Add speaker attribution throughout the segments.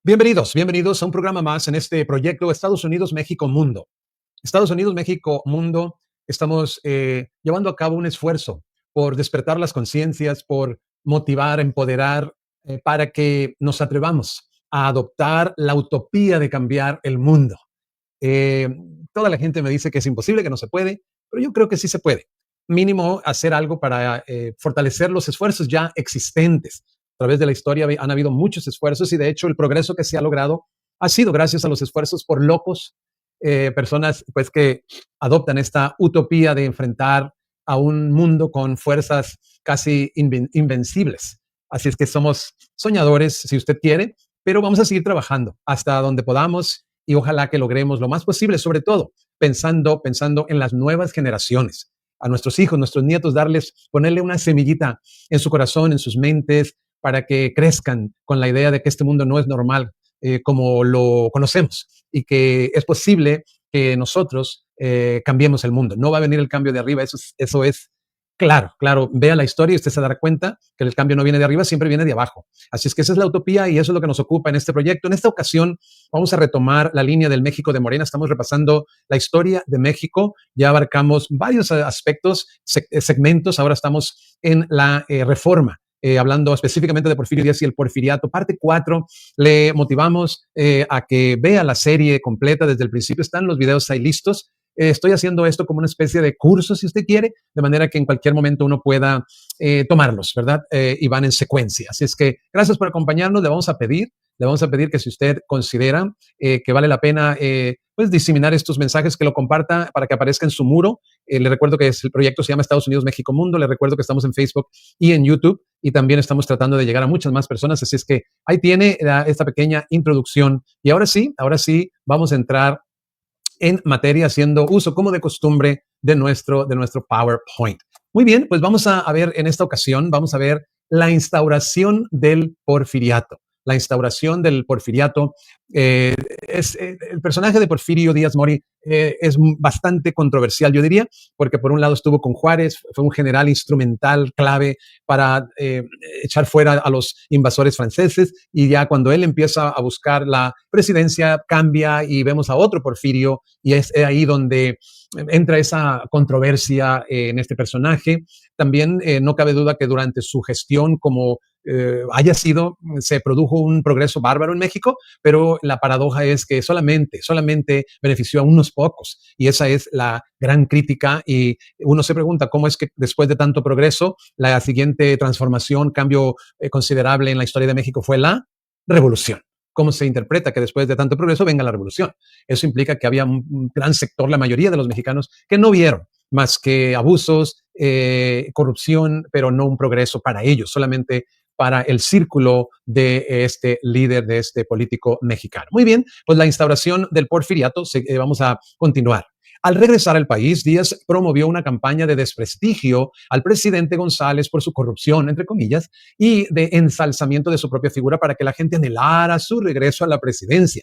Speaker 1: Bienvenidos, bienvenidos a un programa más en este proyecto Estados Unidos, México, Mundo. Estados Unidos, México, Mundo, estamos llevando a cabo un esfuerzo por despertar las conciencias, por motivar, empoderar, para que nos atrevamos a adoptar la utopía de cambiar el mundo. Eh, Toda la gente me dice que es imposible, que no se puede, pero yo creo que sí se puede. Mínimo hacer algo para fortalecer los esfuerzos ya existentes. A través de la historia han habido muchos esfuerzos y de hecho el progreso que se ha logrado ha sido gracias a los esfuerzos por locos, personas pues que adoptan esta utopía de enfrentar a un mundo con fuerzas casi invencibles. Así es que somos soñadores, si usted quiere, pero vamos a seguir trabajando hasta donde podamos y ojalá que logremos lo más posible, sobre todo pensando en las nuevas generaciones, a nuestros hijos, nuestros nietos, ponerle una semillita en su corazón, en sus mentes, para que crezcan con la idea de que este mundo no es normal como lo conocemos y que es posible que nosotros cambiemos el mundo. No va a venir el cambio de arriba, eso es claro, claro. Vea la historia y usted se dará cuenta que el cambio no viene de arriba, siempre viene de abajo. Así es que esa es la utopía y eso es lo que nos ocupa en este proyecto. En esta ocasión vamos a retomar la línea del México de Morena. Estamos repasando la historia de México. Ya abarcamos varios aspectos, segmentos. Ahora estamos en la reforma. Hablando específicamente de Porfirio Díaz y el porfiriato, parte 4, le motivamos a que vea la serie completa desde el principio. Están los videos ahí listos. Estoy haciendo esto como una especie de curso, si usted quiere, de manera que en cualquier momento uno pueda tomarlos, ¿verdad? Y van en secuencia. Así es que gracias por acompañarnos. Le vamos a pedir que si usted considera que vale la pena pues diseminar estos mensajes, que lo comparta para que aparezca en su muro. Le recuerdo que el proyecto se llama Estados Unidos, México, Mundo. Le recuerdo que estamos en Facebook y en YouTube y también estamos tratando de llegar a muchas más personas. Así es que ahí tiene esta pequeña introducción. Y ahora sí, vamos a entrar en materia haciendo uso como de costumbre de nuestro PowerPoint. Muy bien, pues vamos a ver en esta ocasión, vamos a ver la instauración del porfiriato. La instauración del porfiriato. El personaje de Porfirio Díaz Mori es bastante controversial, yo diría, porque por un lado estuvo con Juárez, fue un general instrumental clave para echar fuera a los invasores franceses, y ya cuando él empieza a buscar la presidencia cambia y vemos a otro Porfirio, y es ahí donde entra esa controversia en este personaje. También no cabe duda que durante su gestión como se produjo un progreso bárbaro en México, pero la paradoja es que solamente benefició a unos pocos, y esa es la gran crítica, y uno se pregunta cómo es que después de tanto progreso, la siguiente transformación, cambio considerable en la historia de México fue la revolución. ¿Cómo se interpreta que después de tanto progreso venga la revolución? Eso implica que había un gran sector, la mayoría de los mexicanos, que no vieron más que abusos, corrupción, pero no un progreso para ellos, solamente para el círculo de este líder, de este político mexicano. Muy bien, pues la instauración del porfiriato, vamos a continuar. Al regresar al país, Díaz promovió una campaña de desprestigio al presidente González por su corrupción, entre comillas, y de ensalzamiento de su propia figura para que la gente anhelara su regreso a la presidencia.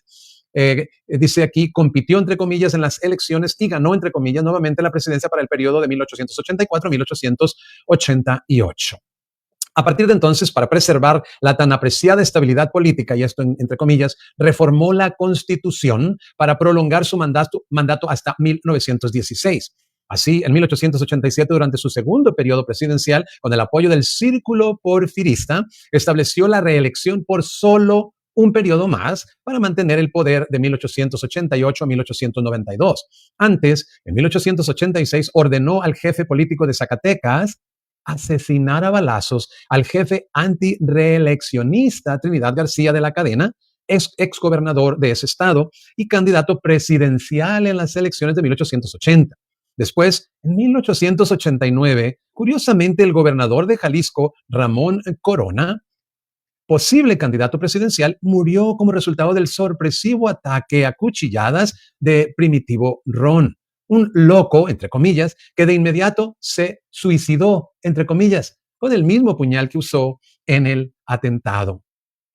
Speaker 1: Dice aquí, compitió, entre comillas, en las elecciones y ganó, entre comillas, nuevamente la presidencia para el periodo de 1884-1888. A partir de entonces, para preservar la tan apreciada estabilidad política, y esto entre comillas, reformó la Constitución para prolongar su mandato hasta 1916. Así, en 1887, durante su segundo periodo presidencial, con el apoyo del Círculo Porfirista, estableció la reelección por solo un periodo más para mantener el poder de 1888 a 1892. Antes, en 1886, ordenó al jefe político de Zacatecas asesinar a balazos al jefe antireeleccionista Trinidad García de la Cadena, ex gobernador de ese estado y candidato presidencial en las elecciones de 1880. Después, en 1889, curiosamente, el gobernador de Jalisco, Ramón Corona, posible candidato presidencial, murió como resultado del sorpresivo ataque a cuchilladas de Primitivo Ron, un loco, entre comillas, que de inmediato se suicidó, entre comillas, con el mismo puñal que usó en el atentado.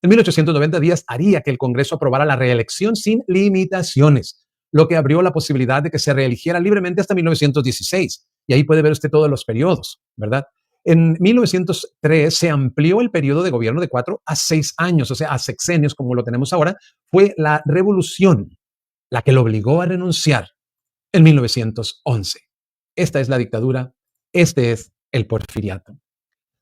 Speaker 1: En 1890, Díaz haría que el Congreso aprobara la reelección sin limitaciones, lo que abrió la posibilidad de que se reeligiera libremente hasta 1916. Y ahí puede ver usted todos los periodos, ¿verdad? En 1903 se amplió el periodo de gobierno de 4 a 6 años, o sea, a sexenios como lo tenemos ahora. Fue la revolución la que lo obligó a renunciar en 1911. Esta es la dictadura, este es el porfiriato.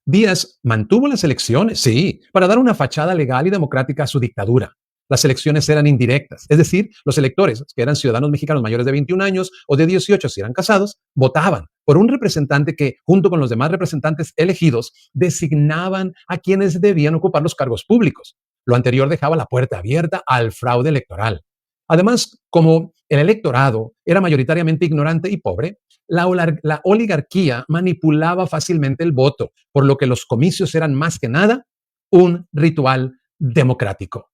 Speaker 1: Díaz mantuvo las elecciones, sí, para dar una fachada legal y democrática a su dictadura. Las elecciones eran indirectas, es decir, los electores, que eran ciudadanos mexicanos mayores de 21 años o de 18 si eran casados, votaban por un representante que, junto con los demás representantes elegidos, designaban a quienes debían ocupar los cargos públicos. Lo anterior dejaba la puerta abierta al fraude electoral. Además, como el electorado era mayoritariamente ignorante y pobre, la oligarquía manipulaba fácilmente el voto, por lo que los comicios eran más que nada un ritual democrático.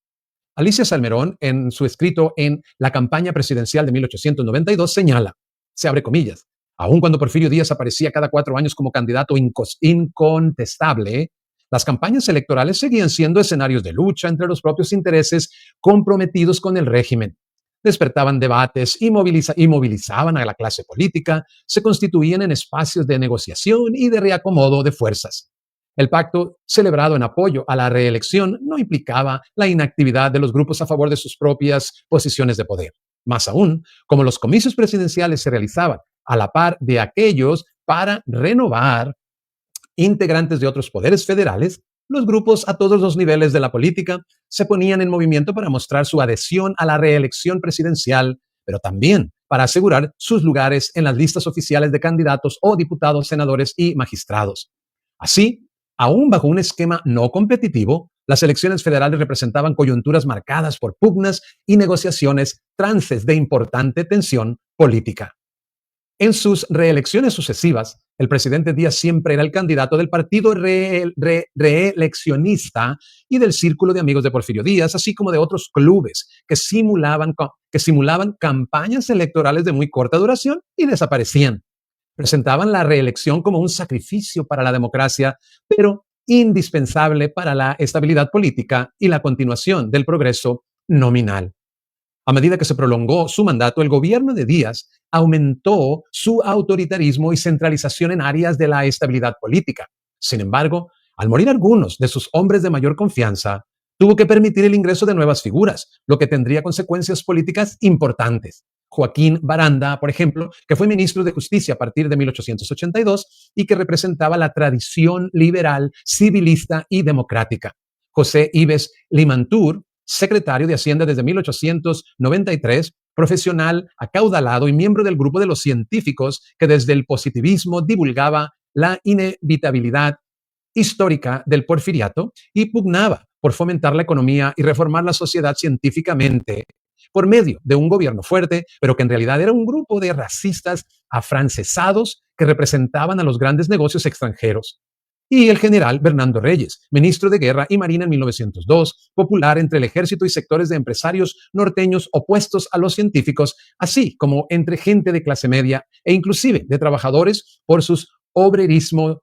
Speaker 1: Alicia Salmerón, en su escrito en la campaña presidencial de 1892, señala, se abre comillas, aun cuando Porfirio Díaz aparecía cada 4 años como candidato incontestable, las campañas electorales seguían siendo escenarios de lucha entre los propios intereses comprometidos con el régimen. Despertaban debates y movilizaban a la clase política, se constituían en espacios de negociación y de reacomodo de fuerzas. El pacto, celebrado en apoyo a la reelección, no implicaba la inactividad de los grupos a favor de sus propias posiciones de poder. Más aún, como los comicios presidenciales se realizaban a la par de aquellos para renovar integrantes de otros poderes federales, los grupos a todos los niveles de la política se ponían en movimiento para mostrar su adhesión a la reelección presidencial, pero también para asegurar sus lugares en las listas oficiales de candidatos o diputados, senadores y magistrados. Así, aún bajo un esquema no competitivo, las elecciones federales representaban coyunturas marcadas por pugnas y negociaciones, trances de importante tensión política. En sus reelecciones sucesivas, el presidente Díaz siempre era el candidato del partido reeleccionista y del círculo de amigos de Porfirio Díaz, así como de otros clubes que simulaban campañas electorales de muy corta duración y desaparecían. Presentaban la reelección como un sacrificio para la democracia, pero indispensable para la estabilidad política y la continuación del progreso nominal. A medida que se prolongó su mandato, el gobierno de Díaz aumentó su autoritarismo y centralización en áreas de la estabilidad política. Sin embargo, al morir algunos de sus hombres de mayor confianza, tuvo que permitir el ingreso de nuevas figuras, lo que tendría consecuencias políticas importantes. Joaquín Baranda, por ejemplo, que fue ministro de Justicia a partir de 1882 y que representaba la tradición liberal, civilista y democrática. José Ives Limantur, secretario de Hacienda desde 1893, profesional acaudalado y miembro del grupo de los científicos que desde el positivismo divulgaba la inevitabilidad histórica del porfiriato y pugnaba por fomentar la economía y reformar la sociedad científicamente por medio de un gobierno fuerte, pero que en realidad era un grupo de racistas afrancesados que representaban a los grandes negocios extranjeros. Y el general Bernardo Reyes, ministro de Guerra y Marina en 1902, popular entre el ejército y sectores de empresarios norteños opuestos a los científicos, así como entre gente de clase media e inclusive de trabajadores por su obrerismo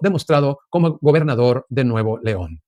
Speaker 1: demostrado como gobernador de Nuevo León.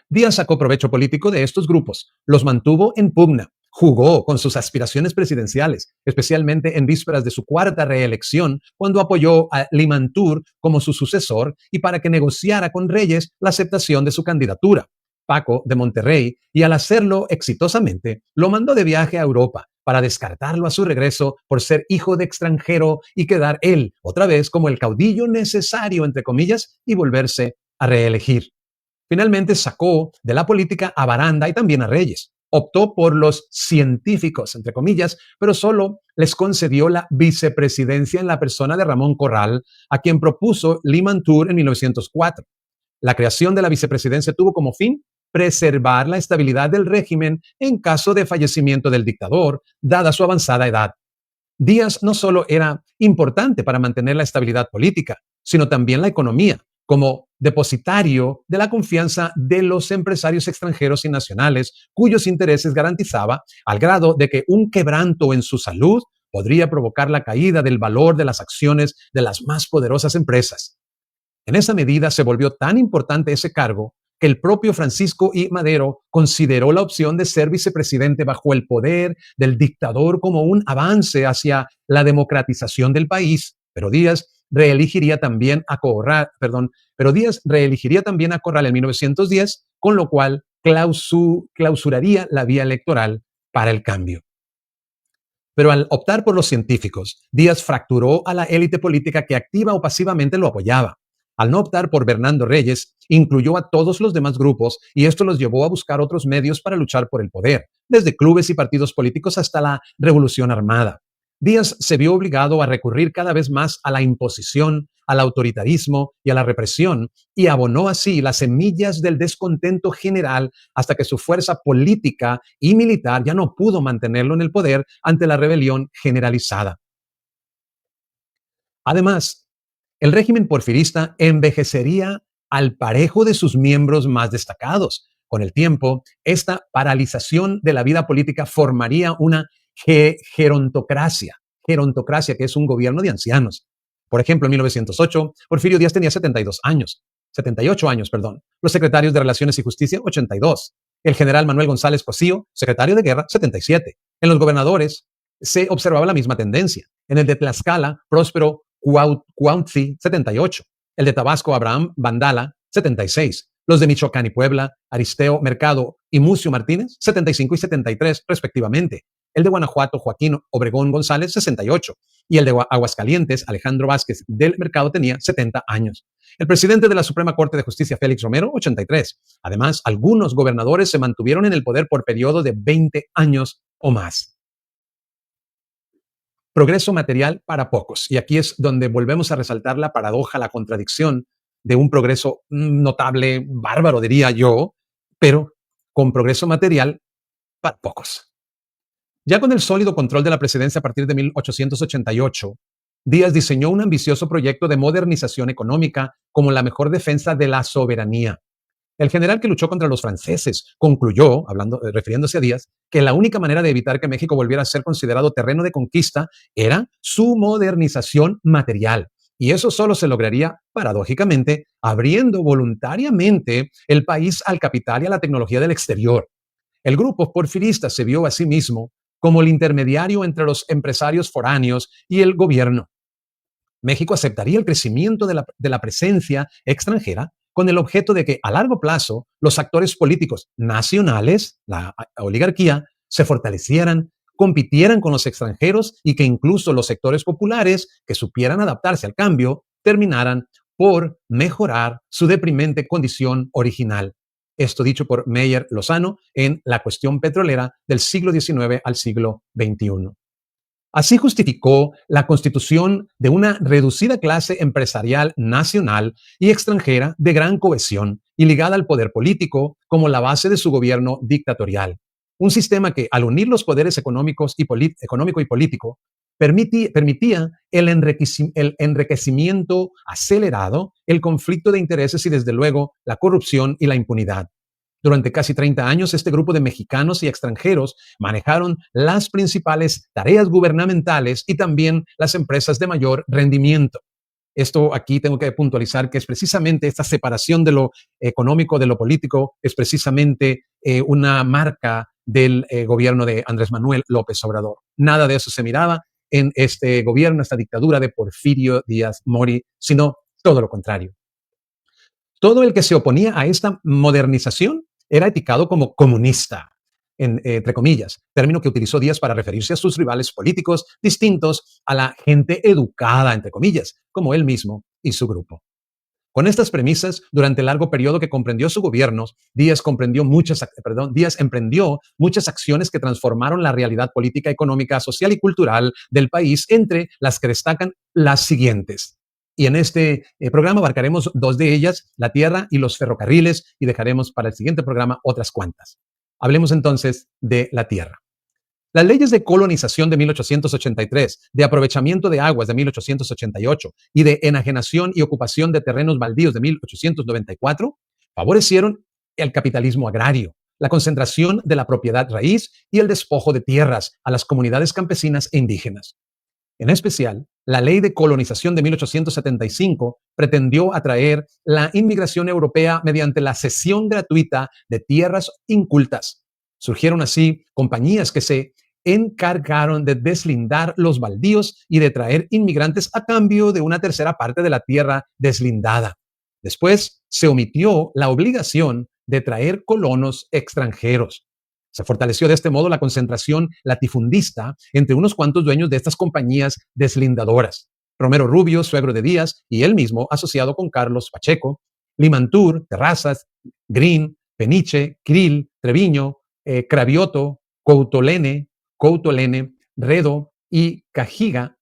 Speaker 1: Díaz sacó provecho político de estos grupos, los mantuvo en pugna, jugó con sus aspiraciones presidenciales, especialmente en vísperas de su cuarta reelección, cuando apoyó a Limantur como su sucesor y para que negociara con Reyes la aceptación de su candidatura. Paco de Monterrey, y al hacerlo exitosamente, lo mandó de viaje a Europa para descartarlo a su regreso por ser hijo de extranjero y quedar él, otra vez, como el caudillo necesario, entre comillas, y volverse a reelegir. Finalmente sacó de la política a Baranda y también a Reyes. Optó por los científicos, entre comillas, pero solo les concedió la vicepresidencia en la persona de Ramón Corral, a quien propuso Limantur en 1904. La creación de la vicepresidencia tuvo como fin preservar la estabilidad del régimen en caso de fallecimiento del dictador, dada su avanzada edad. Díaz no solo era importante para mantener la estabilidad política, sino también la economía, como depositario de la confianza de los empresarios extranjeros y nacionales, cuyos intereses garantizaba, al grado de que un quebranto en su salud podría provocar la caída del valor de las acciones de las más poderosas empresas. En esa medida se volvió tan importante ese cargo que el propio Francisco I. Madero consideró la opción de ser vicepresidente bajo el poder del dictador como un avance hacia la democratización del país, Pero Díaz reelegiría también a Corral, perdón, pero Díaz reelegiría también a Corral en 1910, con lo cual clausuraría la vía electoral para el cambio. Pero al optar por los científicos, Díaz fracturó a la élite política que activa o pasivamente lo apoyaba. Al no optar por Bernardo Reyes, incluyó a todos los demás grupos y esto los llevó a buscar otros medios para luchar por el poder, desde clubes y partidos políticos hasta la revolución armada. Díaz se vio obligado a recurrir cada vez más a la imposición, al autoritarismo y a la represión, y abonó así las semillas del descontento general hasta que su fuerza política y militar ya no pudo mantenerlo en el poder ante la rebelión generalizada. Además, el régimen porfirista envejecería al parejo de sus miembros más destacados. Con el tiempo, esta paralización de la vida política formaría una gerontocracia, que es un gobierno de ancianos. Por ejemplo, en 1908, Porfirio Díaz tenía 78 años, perdón. Los secretarios de Relaciones y Justicia, 82. El general Manuel González Cosío, secretario de Guerra, 77. En los gobernadores se observaba la misma tendencia. En el de Tlaxcala, Próspero Cuauhtli, 78. El de Tabasco, Abraham Bandala, 76. Los de Michoacán y Puebla, Aristeo Mercado y Mucio Martínez, 75 y 73 respectivamente. El de Guanajuato, Joaquín Obregón González, 68. Y el de Aguascalientes, Alejandro Vázquez del Mercado, tenía 70 años. El presidente de la Suprema Corte de Justicia, Félix Romero, 83. Además, algunos gobernadores se mantuvieron en el poder por periodos de 20 años o más. Progreso material para pocos. Y aquí es donde volvemos a resaltar la paradoja, la contradicción de un progreso notable, bárbaro, diría yo, pero con progreso material para pocos. Ya con el sólido control de la presidencia a partir de 1888, Díaz diseñó un ambicioso proyecto de modernización económica como la mejor defensa de la soberanía. El general que luchó contra los franceses concluyó, refiriéndose a Díaz, que la única manera de evitar que México volviera a ser considerado terreno de conquista era su modernización material. Y eso solo se lograría, paradójicamente, abriendo voluntariamente el país al capital y a la tecnología del exterior. El grupo porfirista se vio a sí mismo como el intermediario entre los empresarios foráneos y el gobierno. México aceptaría el crecimiento de la presencia extranjera con el objeto de que a largo plazo los actores políticos nacionales, la oligarquía, se fortalecieran, compitieran con los extranjeros y que incluso los sectores populares que supieran adaptarse al cambio terminaran por mejorar su deprimente condición original. Esto dicho por Meyer Lozano en La cuestión petrolera del siglo XIX al siglo XXI. Así justificó la constitución de una reducida clase empresarial nacional y extranjera de gran cohesión y ligada al poder político como la base de su gobierno dictatorial. Un sistema que, al unir los poderes económico y político, permitía el enriquecimiento acelerado, el conflicto de intereses y, desde luego, la corrupción y la impunidad. Durante casi 30 años, este grupo de mexicanos y extranjeros manejaron las principales tareas gubernamentales y también las empresas de mayor rendimiento. Esto aquí tengo que puntualizar que es precisamente esta separación de lo económico de lo político, es precisamente una marca del gobierno de Andrés Manuel López Obrador. Nada de eso se miraba en este gobierno, esta dictadura de Porfirio Díaz Mori, sino todo lo contrario. Todo el que se oponía a esta modernización era etiquetado como comunista, entre comillas, término que utilizó Díaz para referirse a sus rivales políticos distintos a la gente educada, entre comillas, como él mismo y su grupo. Con estas premisas, durante el largo periodo que comprendió su gobierno, Díaz emprendió muchas acciones que transformaron la realidad política, económica, social y cultural del país, entre las que destacan las siguientes. Y en este programa abarcaremos dos de ellas, la tierra y los ferrocarriles, y dejaremos para el siguiente programa otras cuantas. Hablemos entonces de la tierra. Las leyes de colonización de 1883, de aprovechamiento de aguas de 1888 y de enajenación y ocupación de terrenos baldíos de 1894 favorecieron el capitalismo agrario, la concentración de la propiedad raíz y el despojo de tierras a las comunidades campesinas e indígenas. En especial, la ley de colonización de 1875 pretendió atraer la inmigración europea mediante la cesión gratuita de tierras incultas. Surgieron así compañías que se encargaron de deslindar los baldíos y de traer inmigrantes a cambio de una tercera parte de la tierra deslindada. Después se omitió la obligación de traer colonos extranjeros. Se fortaleció de este modo la concentración latifundista entre unos cuantos dueños de estas compañías deslindadoras. Romero Rubio, suegro de Díaz, y él mismo, asociado con Carlos Pacheco, Limantur, Terrazas, Green, Peniche, Krill, Treviño, Cravioto, Coutolene, Redo y Cajiga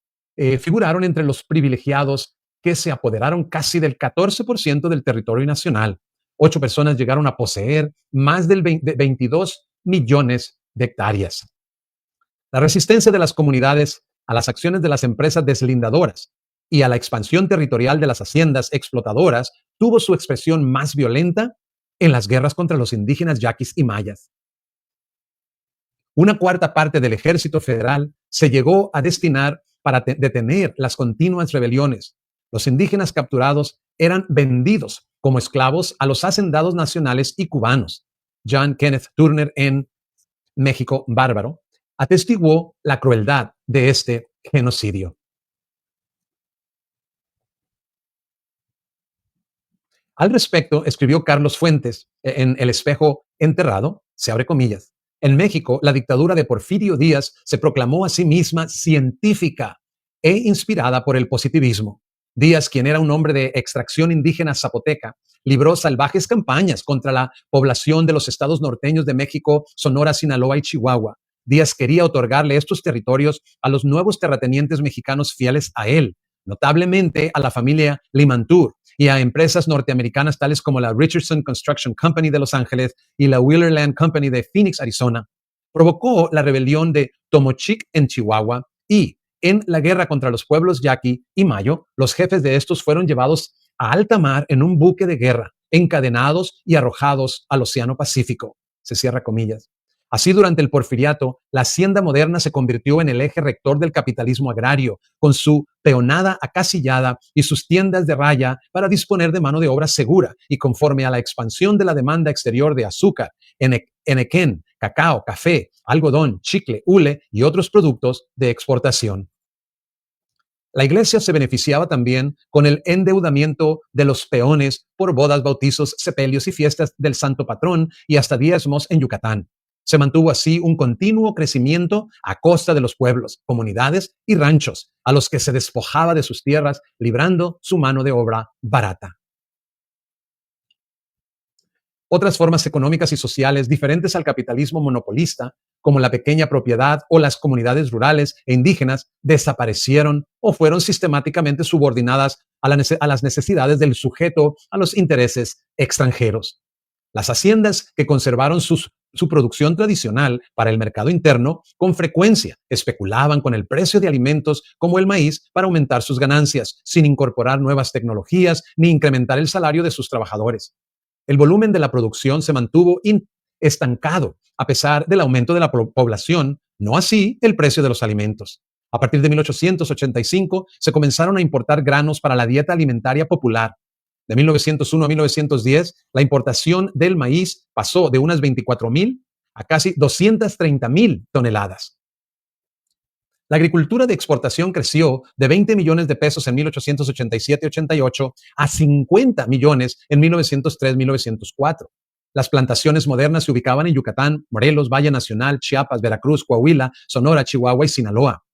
Speaker 1: figuraron entre los privilegiados que se apoderaron casi del 14% del territorio nacional. 8 personas llegaron a poseer más del 22 millones de hectáreas. La resistencia de las comunidades a las acciones de las empresas deslindadoras y a la expansión territorial de las haciendas explotadoras tuvo su expresión más violenta en las guerras contra los indígenas yaquis y mayas. Una cuarta parte del ejército federal se llegó a destinar para detener las continuas rebeliones. Los indígenas capturados eran vendidos como esclavos a los hacendados nacionales y cubanos. John Kenneth Turner en México Bárbaro atestiguó la crueldad de este genocidio. Al respecto, escribió Carlos Fuentes en El espejo enterrado, se abre comillas. En México, la dictadura de Porfirio Díaz se proclamó a sí misma científica e inspirada por el positivismo. Díaz, quien era un hombre de extracción indígena zapoteca, libró salvajes campañas contra la población de los estados norteños de México, Sonora, Sinaloa y Chihuahua. Díaz quería otorgarle estos territorios a los nuevos terratenientes mexicanos fieles a él, notablemente a la familia Limantur y a empresas norteamericanas tales como la Richardson Construction Company de Los Ángeles y la Wheeler Land Company de Phoenix, Arizona. Provocó la rebelión de Tomochic en Chihuahua y en la guerra contra los pueblos yaqui y mayo, los jefes de estos fueron llevados a alta mar en un buque de guerra, encadenados y arrojados al Océano Pacífico. Se cierra comillas. Así, durante el porfiriato, la hacienda moderna se convirtió en el eje rector del capitalismo agrario, con su peonada acasillada y sus tiendas de raya para disponer de mano de obra segura y conforme a la expansión de la demanda exterior de azúcar, enequén, cacao, café, algodón, chicle, hule y otros productos de exportación. La iglesia se beneficiaba también con el endeudamiento de los peones por bodas, bautizos, sepelios y fiestas del santo patrón y hasta diezmos en Yucatán. Se mantuvo así un continuo crecimiento a costa de los pueblos, comunidades y ranchos, a los que se despojaba de sus tierras, librando su mano de obra barata. Otras formas económicas y sociales diferentes al capitalismo monopolista, como la pequeña propiedad o las comunidades rurales e indígenas, desaparecieron o fueron sistemáticamente subordinadas a las necesidades del sujeto a los intereses extranjeros. Las haciendas que conservaron su producción tradicional para el mercado interno con frecuencia especulaban con el precio de alimentos como el maíz para aumentar sus ganancias, sin incorporar nuevas tecnologías ni incrementar el salario de sus trabajadores. El volumen de la producción se mantuvo estancado a pesar del aumento de la población, no así el precio de los alimentos. A partir de 1885 se comenzaron a importar granos para la dieta alimentaria popular. De 1901 a 1910, la importación del maíz pasó de unas 24,000 a casi 230,000 toneladas. La agricultura de exportación creció de 20 millones de pesos en 1887-88 a 50 millones en 1903-1904. Las plantaciones modernas se ubicaban en Yucatán, Morelos, Valle Nacional, Chiapas, Veracruz, Coahuila, Sonora, Chihuahua y Sinaloa.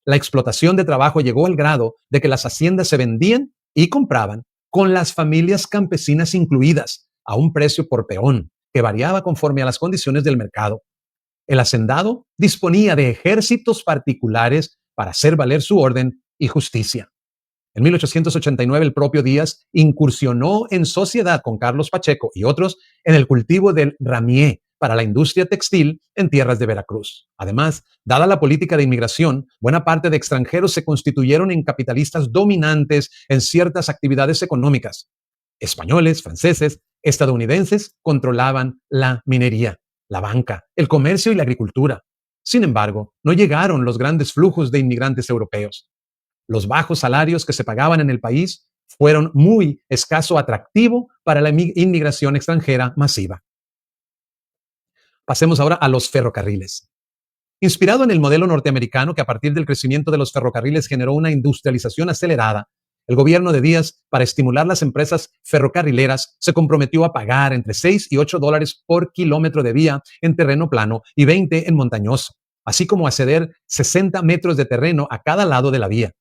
Speaker 1: La explotación de trabajo llegó al grado de que las haciendas se vendían y compraban con las familias campesinas incluidas a un precio por peón que variaba conforme a las condiciones del mercado. El hacendado disponía de ejércitos particulares para hacer valer su orden y justicia. En 1889, el propio Díaz incursionó en sociedad con Carlos Pacheco y otros en el cultivo del ramié para la industria textil en tierras de Veracruz. Además, dada la política de inmigración, buena parte de extranjeros se constituyeron en capitalistas dominantes en ciertas actividades económicas. Españoles, franceses, estadounidenses controlaban la minería, la banca, el comercio y la agricultura. Sin embargo, no llegaron los grandes flujos de inmigrantes europeos. Los bajos salarios que se pagaban en el país fueron muy escaso atractivo para la inmigración extranjera masiva. Pasemos ahora a los ferrocarriles. Inspirado en el modelo norteamericano que a partir del crecimiento de los ferrocarriles generó una industrialización acelerada, el gobierno de Díaz, para estimular las empresas ferrocarrileras, se comprometió a pagar entre 6 y 8 dólares por kilómetro de vía en terreno plano y 20 en montañoso, así como a ceder 60 metros de terreno a cada lado de la vía.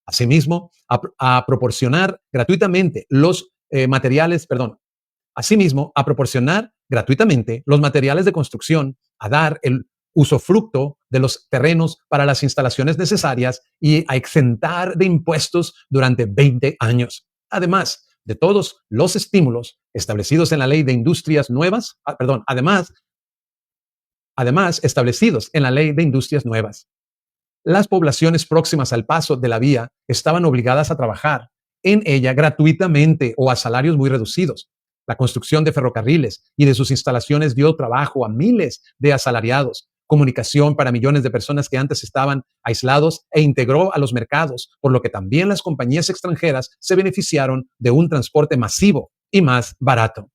Speaker 1: Asimismo, a proporcionar gratuitamente los materiales, perdón, asimismo, a proporcionar gratuitamente los materiales de construcción, a dar el usufructo de los terrenos para las instalaciones necesarias y a exentar de impuestos durante 20 años. Además de todos los estímulos establecidos en la ley de industrias nuevas, además establecidos en la ley de industrias nuevas. Las poblaciones próximas al paso de la vía estaban obligadas a trabajar en ella gratuitamente o a salarios muy reducidos. La construcción de ferrocarriles y de sus instalaciones dio trabajo a miles de asalariados, comunicación para millones de personas que antes estaban aislados e integró a los mercados, por lo que también las compañías extranjeras se beneficiaron de un transporte masivo y más barato.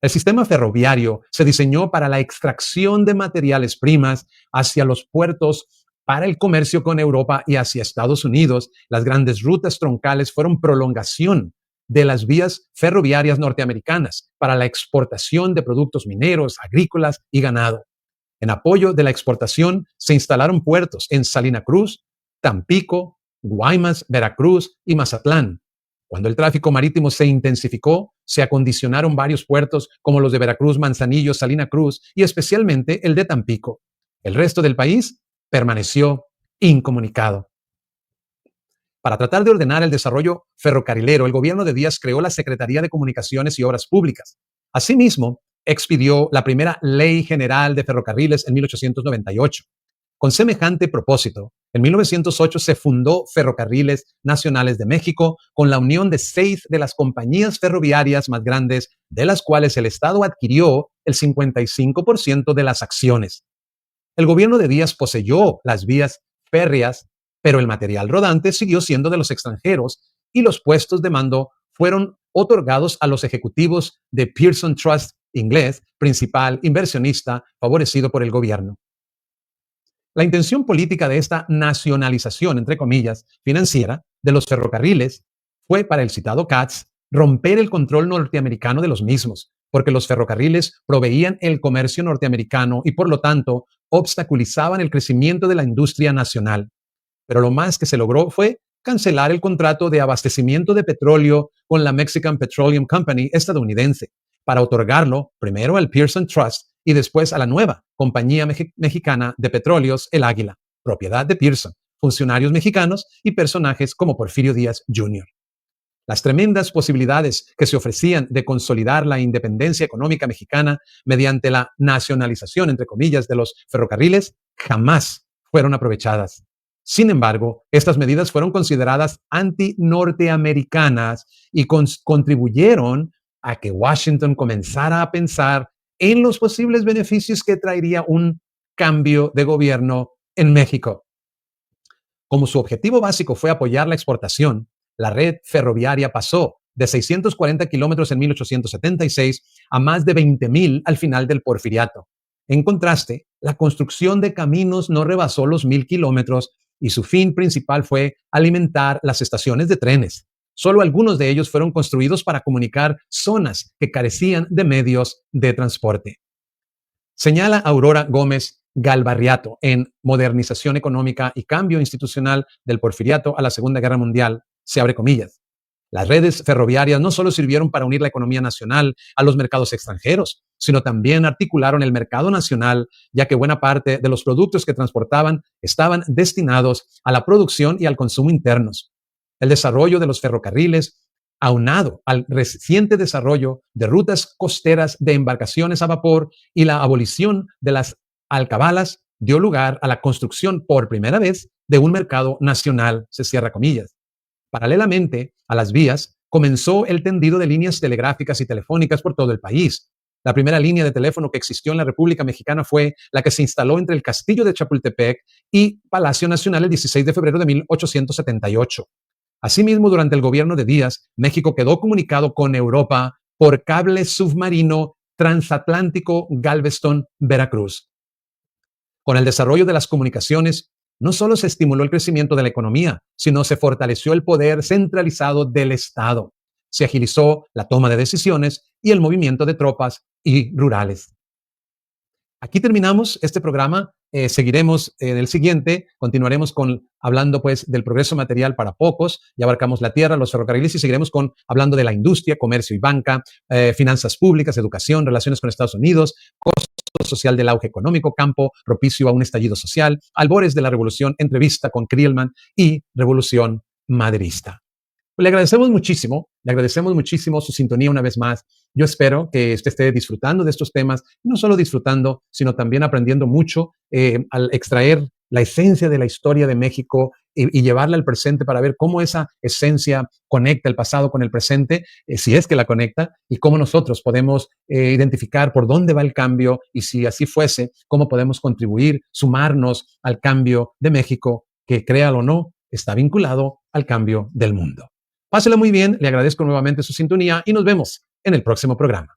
Speaker 1: El sistema ferroviario se diseñó para la extracción de materiales primas hacia los puertos para el comercio con Europa y hacia Estados Unidos. Las grandes rutas troncales fueron prolongación de las vías ferroviarias norteamericanas para la exportación de productos mineros, agrícolas y ganado. En apoyo de la exportación se instalaron puertos en Salina Cruz, Tampico, Guaymas, Veracruz y Mazatlán. Cuando el tráfico marítimo se intensificó, se acondicionaron varios puertos como los de Veracruz, Manzanillo, Salina Cruz y especialmente el de Tampico. El resto del país permaneció incomunicado. Para tratar de ordenar el desarrollo ferrocarrilero, el gobierno de Díaz creó la Secretaría de Comunicaciones y Obras Públicas. Asimismo, expidió la primera Ley General de Ferrocarriles en 1898. Con semejante propósito, en 1908 se fundó Ferrocarriles Nacionales de México con la unión de 6 de las compañías ferroviarias más grandes, de las cuales el Estado adquirió el 55% de las acciones. El gobierno de Díaz poseyó las vías férreas, pero el material rodante siguió siendo de los extranjeros y los puestos de mando fueron otorgados a los ejecutivos de Pearson Trust inglés, principal inversionista favorecido por el gobierno. La intención política de esta nacionalización, entre comillas, financiera de los ferrocarriles fue, para el citado Katz, romper el control norteamericano de los mismos, porque los ferrocarriles proveían el comercio norteamericano y, por lo tanto, obstaculizaban el crecimiento de la industria nacional. Pero lo más que se logró fue cancelar el contrato de abastecimiento de petróleo con la Mexican Petroleum Company estadounidense, para otorgarlo primero al Pearson Trust y después a la nueva Compañía Mexicana de Petróleos El Águila, propiedad de Pearson, funcionarios mexicanos y personajes como Porfirio Díaz Jr. Las tremendas posibilidades que se ofrecían de consolidar la independencia económica mexicana mediante la nacionalización, entre comillas, de los ferrocarriles jamás fueron aprovechadas. Sin embargo, estas medidas fueron consideradas anti-norteamericanas y contribuyeron a que Washington comenzara a pensar en los posibles beneficios que traería un cambio de gobierno en México. Como su objetivo básico fue apoyar la exportación, la red ferroviaria pasó de 640 kilómetros en 1876 a más de 20,000 al final del Porfiriato. En contraste, la construcción de caminos no rebasó los 1,000 kilómetros y su fin principal fue alimentar las estaciones de trenes. Solo algunos de ellos fueron construidos para comunicar zonas que carecían de medios de transporte. Señala Aurora Gómez Galvarriato en Modernización Económica y Cambio Institucional del Porfiriato a la Segunda Guerra Mundial, se abre comillas. Las redes ferroviarias no solo sirvieron para unir la economía nacional a los mercados extranjeros, sino también articularon el mercado nacional, ya que buena parte de los productos que transportaban estaban destinados a la producción y al consumo internos. El desarrollo de los ferrocarriles, aunado al reciente desarrollo de rutas costeras de embarcaciones a vapor y la abolición de las alcabalas, dio lugar a la construcción por primera vez de un mercado nacional, se cierra comillas. Paralelamente a las vías, comenzó el tendido de líneas telegráficas y telefónicas por todo el país. La primera línea de teléfono que existió en la República Mexicana fue la que se instaló entre el Castillo de Chapultepec y Palacio Nacional el 16 de febrero de 1878. Asimismo, durante el gobierno de Díaz, México quedó comunicado con Europa por cable submarino transatlántico Galveston-Veracruz. Con el desarrollo de las comunicaciones, no solo se estimuló el crecimiento de la economía, sino se fortaleció el poder centralizado del Estado. Se agilizó la toma de decisiones y el movimiento de tropas y rurales. Aquí terminamos este programa. Seguiremos en el siguiente. Continuaremos hablando pues del progreso material para pocos. Ya abarcamos la tierra, los ferrocarriles y seguiremos hablando de la industria, comercio y banca, finanzas públicas, educación, relaciones con Estados Unidos, costo social del auge económico, campo propicio a un estallido social, albores de la revolución, entrevista con Krielman y revolución maderista. Le agradecemos muchísimo su sintonía una vez más. Yo espero que usted esté disfrutando de estos temas, no solo disfrutando, sino también aprendiendo mucho al extraer la esencia de la historia de México y llevarla al presente para ver cómo esa esencia conecta el pasado con el presente, si es que la conecta, y cómo nosotros podemos identificar por dónde va el cambio y si así fuese, cómo podemos contribuir, sumarnos al cambio de México, que créalo o no, está vinculado al cambio del mundo. Páselo muy bien, le agradezco nuevamente su sintonía y nos vemos en el próximo programa.